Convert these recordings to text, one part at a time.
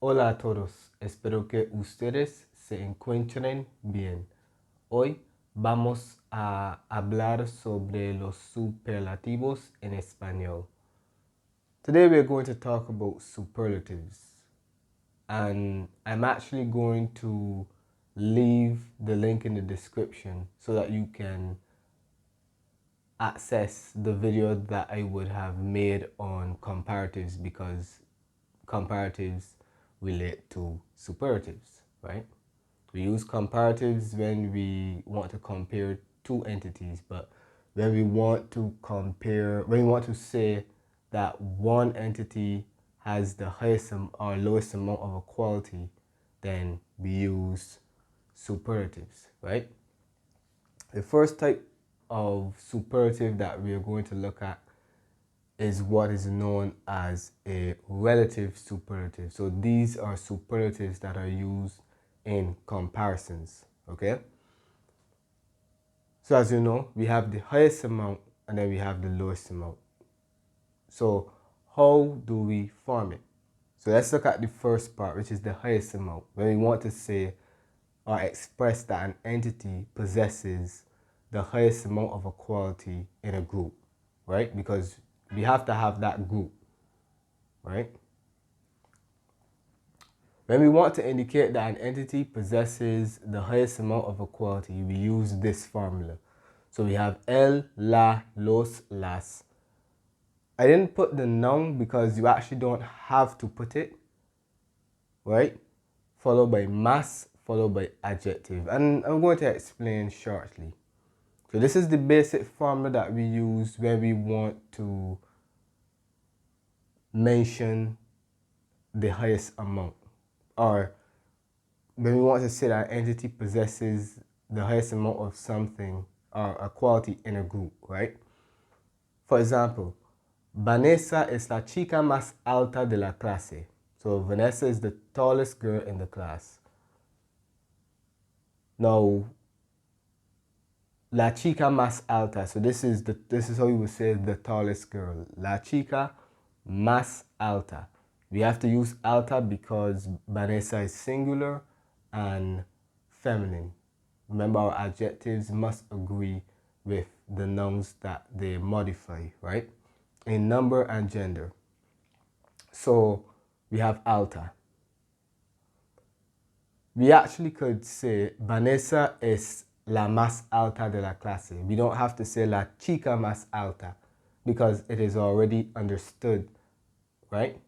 Hola a todos, espero que ustedes se encuentren bien. Hoy vamos a hablar sobre los superlativos en español. Today we're going to talk about superlatives, and I'm actually going to leave the link in the description so that you can access the video that I would have made on comparatives, because comparatives relate to superlatives, right? We use comparatives when we want to compare two entities, but when we want to say that one entity has the highest or lowest amount of equality, then we use superlatives, right? The first type of superlative that we are going to look at is what is known as a relative superlative. So these are superlatives that are used in comparisons, okay? So as you know, we have the highest amount and then we have the lowest amount. So how do we form it? So let's look at the first part, which is the highest amount. When we want to say or express that an entity possesses the highest amount of equality in a group, right? Because we have to have that group, right? When we want to indicate that an entity possesses the highest amount of equality, we use this formula. So we have el, la, los, las. I didn't put the noun because you actually don't have to put it, right? Followed by mas, followed by adjective. And I'm going to explain shortly. So this is the basic formula that we use when we want to mention the highest amount, or when we want to say that an entity possesses the highest amount of something or a quality in a group, right? For example, Vanessa es la chica más alta de la clase. So Vanessa is the tallest girl in the class. Now, la chica más alta. So this is how you would say the tallest girl. La chica más alta. We have to use alta because Vanessa is singular and feminine. Remember, our adjectives must agree with the nouns that they modify, right? In number and gender. So we have alta. We actually could say Vanessa es la más alta de la clase. We don't have to say la chica más alta because it is already understood, right?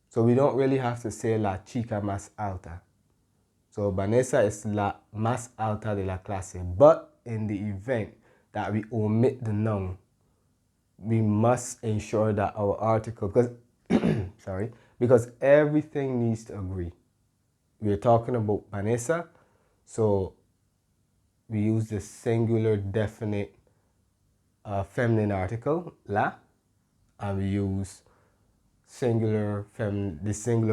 So we don't really have to say la chica más alta. So Vanessa es la más alta de la clase. But in the event that we omit the noun, we must ensure that our article, because everything needs to agree. We're talking about Vanessa, so we use the singular definite feminine article, la, and we use the singular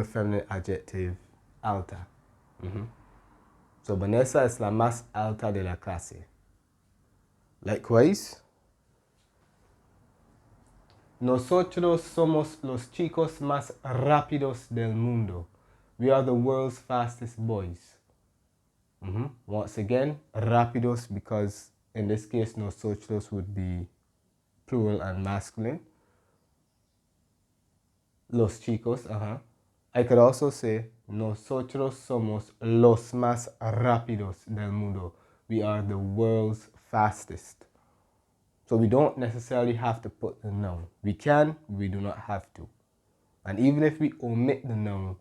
feminine adjective, alta. So Vanessa es la más alta de la clase. Likewise, nosotros somos los chicos más rápidos del mundo. We are the world's fastest boys. Once again, rápidos, because in this case, nosotros would be plural and masculine. Los chicos, I could also say, nosotros somos los más rápidos del mundo. We are the world's fastest. So we don't necessarily have to put the noun. We can, we do not have to. And even if we omit the noun,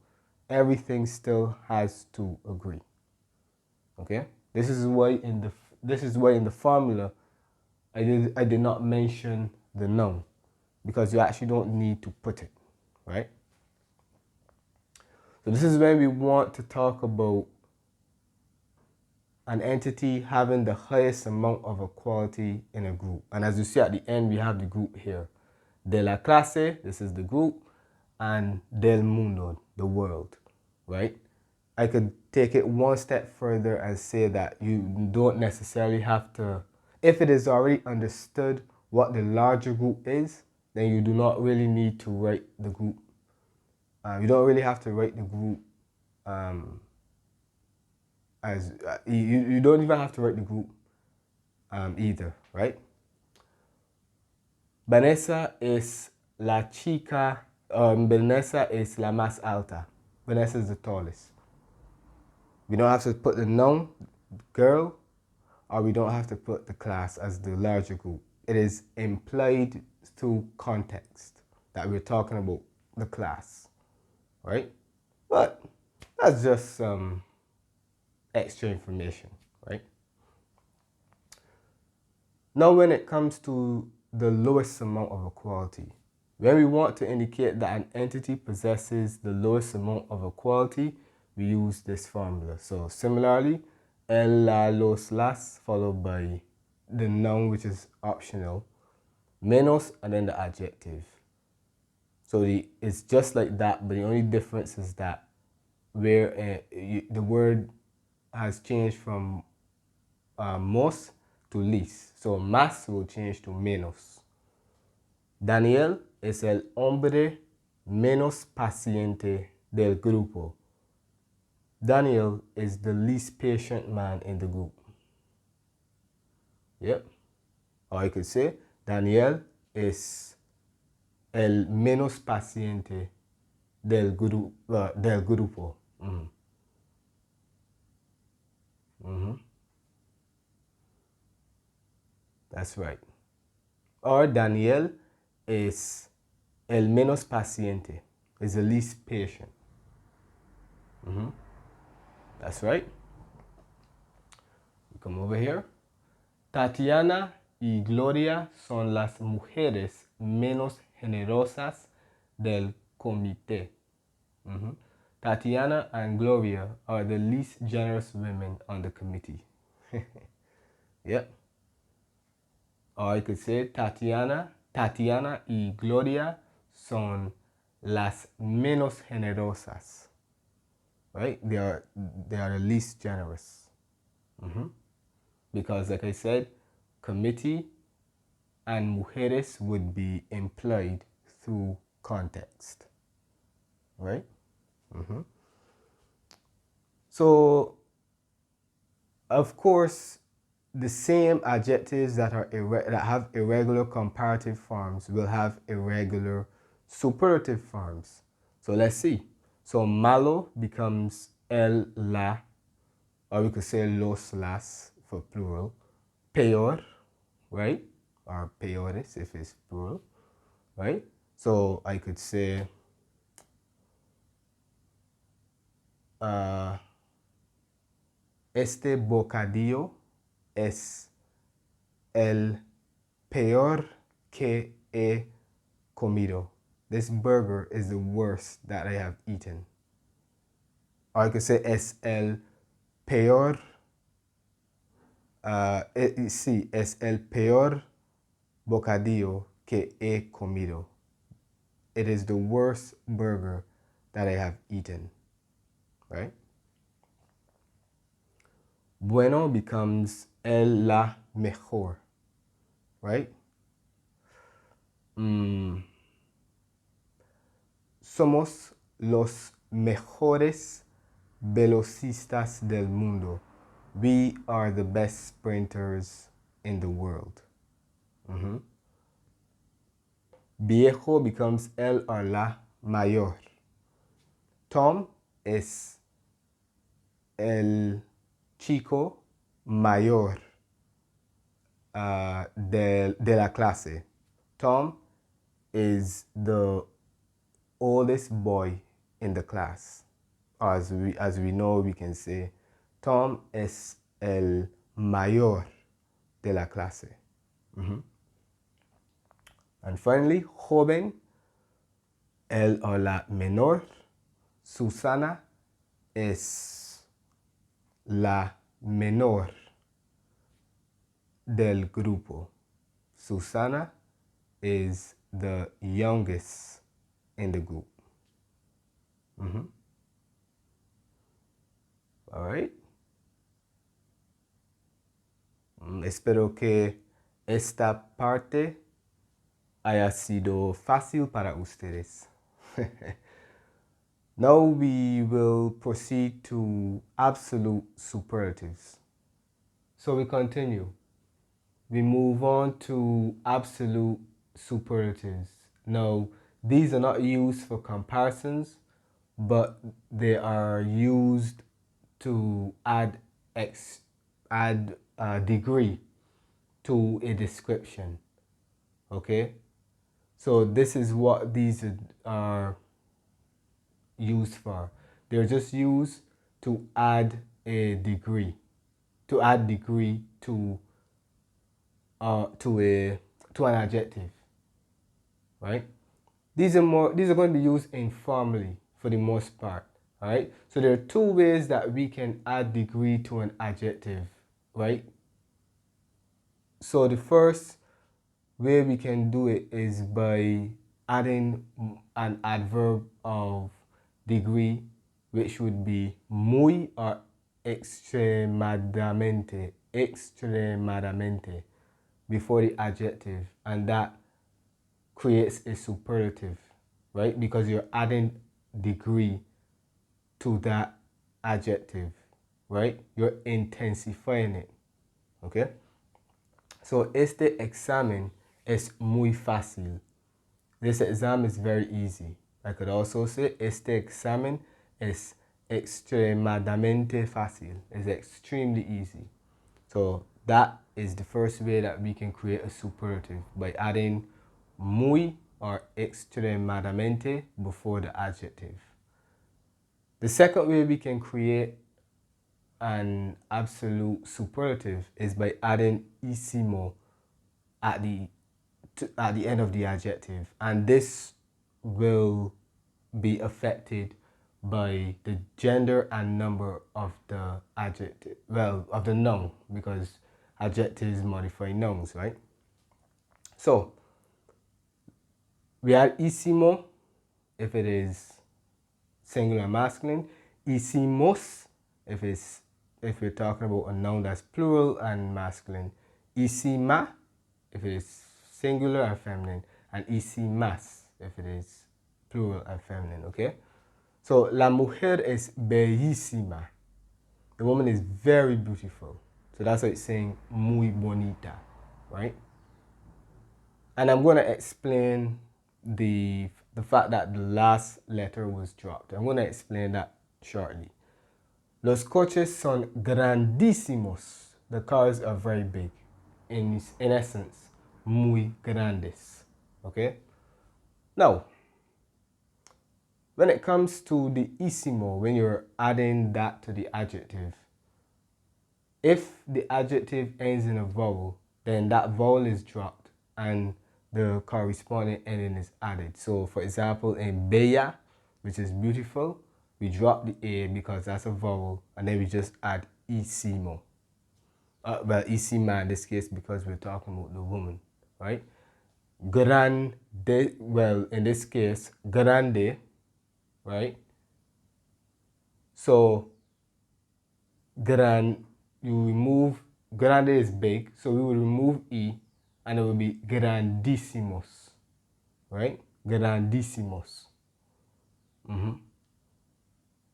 everything still has to agree. Okay? This is why in the formula I did not mention the noun, because you actually don't need to put it, right? So this is when we want to talk about an entity having the highest amount of equality in a group. And as you see at the end, we have the group here. De la clase, this is the group, and del mundo, the world, right? I could take it one step further and say that you don't necessarily have to, if it is already understood what the larger group is, then you do not really need to write the group You don't really have to write the group as you don't even have to write the group either, right? Vanessa es la chica, Vanessa es la más alta. Vanessa is the tallest. We don't have to put the noun, girl, or we don't have to put the class as the larger group. It is implied through context that we're talking about the class, right? But that's just some extra information, right? Now, when it comes to the lowest amount of equality, when we want to indicate that an entity possesses the lowest amount of equality, we use this formula. So similarly, el, la, los, las, followed by the noun, which is optional, menos, and then the adjective. So it's just like that, but the only difference is that where the word has changed from most to least. So más will change to menos. Daniel es el hombre menos paciente del grupo. Daniel is the least patient man in the group. Yep. Or I could say, Daniel es el menos paciente del grupo. That's right. Or Daniel es el menos paciente, is the least patient. That's right. We come over here. Tatiana y Gloria son las mujeres menos generosas del comité. Tatiana and Gloria are the least generous women on the committee. Yep. Or I could say Tatiana y Gloria son las menos generosas. Right? They are the least generous. Because like I said, committee and mujeres would be implied through context. Right? So, of course, the same adjectives that have irregular comparative forms will have irregular superlative forms. So let's see. So malo becomes el, la, or we could say los, las for plural. Peor, right? Or peores if it's plural, right? So I could say este bocadillo es el peor que he comido. This burger is the worst that I have eaten. Or I could say es el peor, sí, es el peor bocadillo que he comido. It is the worst burger that I have eaten, right? Bueno becomes el, la mejor, right? Somos los mejores velocistas del mundo. We are the best sprinters in the world. Viejo becomes el or la mayor. Tom es el chico mayor de la clase. Tom is the oldest boy in the class. Or as we know, we can say, Tom es el mayor de la clase. And finally, joven, el o la menor. Susana es la menor del grupo. Susana is the youngest in the group. All right. Espero que esta parte haya sido fácil para ustedes. Now we will proceed to absolute superlatives. So we continue. We move on to absolute superlatives. Now, these are not used for comparisons, but they are used to add a degree to a description. Okay, so this is what these are used for. They're just used to add a degree, to add degree to a to an adjective, right? These are going to be used informally for the most part. All right. So there are two ways that we can add degree to an adjective, right? So the first way we can do it is by adding an adverb of degree, which would be muy or extremadamente before the adjective, and that creates a superlative, right? Because you're adding degree to that adjective, right? You're intensifying it, okay? So, este examen es muy fácil. This exam is very easy. I could also say, este examen es extremadamente fácil. It's extremely easy. So, that is the first way that we can create a superlative, by adding muy or extremadamente before the adjective. The second way we can create an absolute superlative is by adding isimo at the end of the adjective, and this will be affected by the gender and number of the adjective, well, of the noun, because adjectives modify nouns, right? So we add isimo if it is singular masculine, isimos if we're talking about a noun that's plural and masculine, isima if it is singular and feminine, and isimas if it is plural and feminine, okay? So la mujer es bellísima. The woman is very beautiful. So that's why it's saying muy bonita, right? And I'm going to explain the fact that the last letter was dropped. I'm going to explain that shortly. Los coches son grandísimos. The cars are very big. In essence, muy grandes. Okay? Now, when it comes to the isimo, when you're adding that to the adjective, if the adjective ends in a vowel, then that vowel is dropped and the corresponding ending is added. So, for example, in bella, which is beautiful, we drop the A because that's a vowel, and then we just add isimo. Well, isima in this case because we're talking about the woman, right? Grande, well, in this case, grande, right? So, gran, you remove, grande is big, so we will remove E, and it will be grandísimos, right? Grandísimos.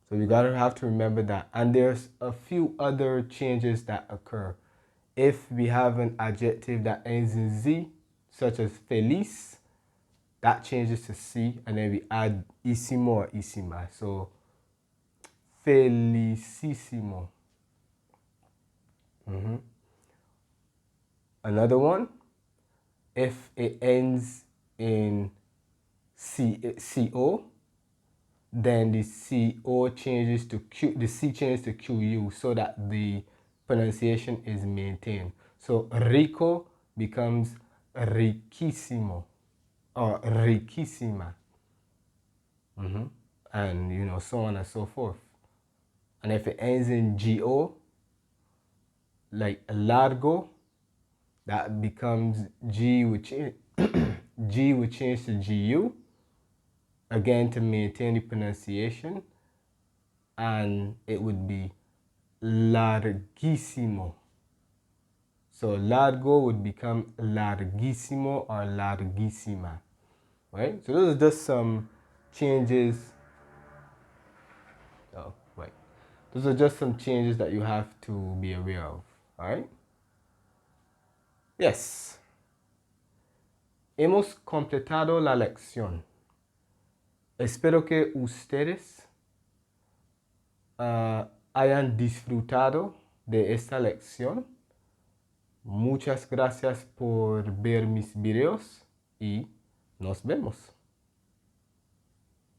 So you gotta have to remember that. And there's a few other changes that occur. If we have an adjective that ends in Z, such as feliz, that changes to C, and then we add isimo or isima. So felicissimo. Another one, if it ends in CO, then the CO changes to Q, the C changes to QU so that the pronunciation is maintained. So rico becomes riquísimo or riquísima. And so on and so forth. And if it ends in GO, like largo, that becomes G would change G would change to GU, again to maintain the pronunciation, and it would be larguísimo. So largo would become larguísimo or larguísima, right? So those are just some changes Those are just some changes that you have to be aware of. All right? Yes. Hemos completado la lección. Espero que ustedes hayan disfrutado de esta lección. Muchas gracias por ver mis videos y nos vemos.